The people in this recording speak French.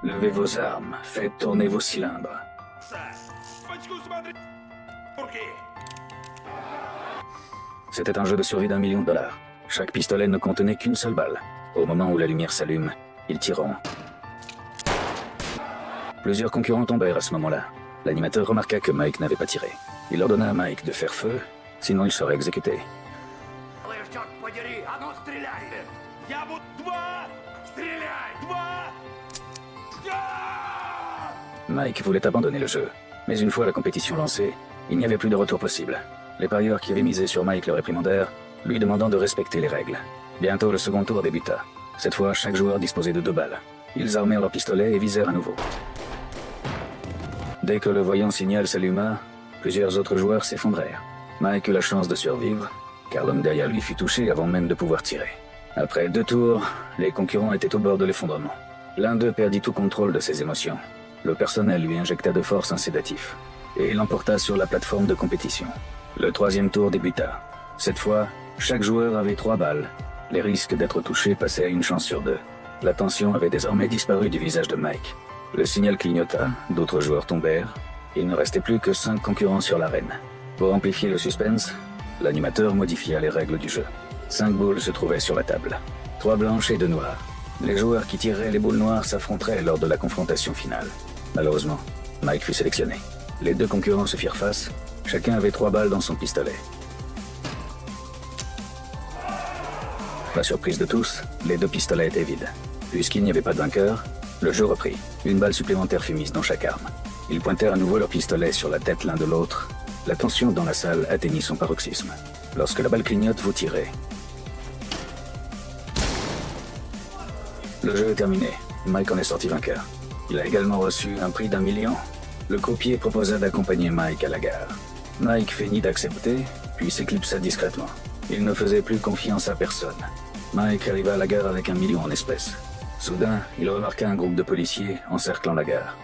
Levez vos armes, faites tourner vos cylindres. C'était un jeu de survie d'1 million de dollars. Chaque pistolet ne contenait qu'une seule balle. Au moment où la lumière s'allume, ils tireront. Plusieurs concurrents tombèrent à ce moment-là. L'animateur remarqua que Mike n'avait pas tiré. Il ordonna à Mike de faire feu, sinon il serait exécuté. Mike voulait abandonner le jeu, mais une fois la compétition lancée, il n'y avait plus de retour possible. Les parieurs qui avaient misé sur Mike le réprimandèrent, lui demandant de respecter les règles. Bientôt le second tour débuta. Cette fois, chaque joueur disposait de 2 balles. Ils armèrent leurs pistolets et visèrent à nouveau. Dès que le voyant signal s'alluma, plusieurs autres joueurs s'effondrèrent. Mike eut la chance de survivre, car l'homme derrière lui fut touché avant même de pouvoir tirer. Après 2 tours, les concurrents étaient au bord de l'effondrement. L'un d'eux perdit tout contrôle de ses émotions. Le personnel lui injecta de force un sédatif, et l'emporta sur la plateforme de compétition. Le 3e tour débuta. Cette fois, chaque joueur avait 3 balles. Les risques d'être touché passaient à 1 chance sur 2. La tension avait désormais disparu du visage de Mike. Le signal clignota, d'autres joueurs tombèrent. Il ne restait plus que 5 concurrents sur l'arène. Pour amplifier le suspense, l'animateur modifia les règles du jeu. 5 boules se trouvaient sur la table. 3 blanches et 2 noires. Les joueurs qui tireraient les boules noires s'affronteraient lors de la confrontation finale. Malheureusement, Mike fut sélectionné. Les 2 concurrents se firent face. Chacun avait 3 balles dans son pistolet. La surprise de tous, les 2 pistolets étaient vides. Puisqu'il n'y avait pas de vainqueur, le jeu reprit. 1 balle supplémentaire fut mise dans chaque arme. Ils pointèrent à nouveau leurs pistolets sur la tête l'un de l'autre. La tension dans la salle atteignit son paroxysme. Lorsque la balle clignote, vous tirez. Le jeu est terminé. Mike en est sorti vainqueur. Il a également reçu un prix d'1 million. Le croupier proposa d'accompagner Mike à la gare. Mike feignit d'accepter, puis s'éclipsa discrètement. Il ne faisait plus confiance à personne. Mike arriva à la gare avec 1 million en espèces. Soudain, il remarqua un groupe de policiers encerclant la gare.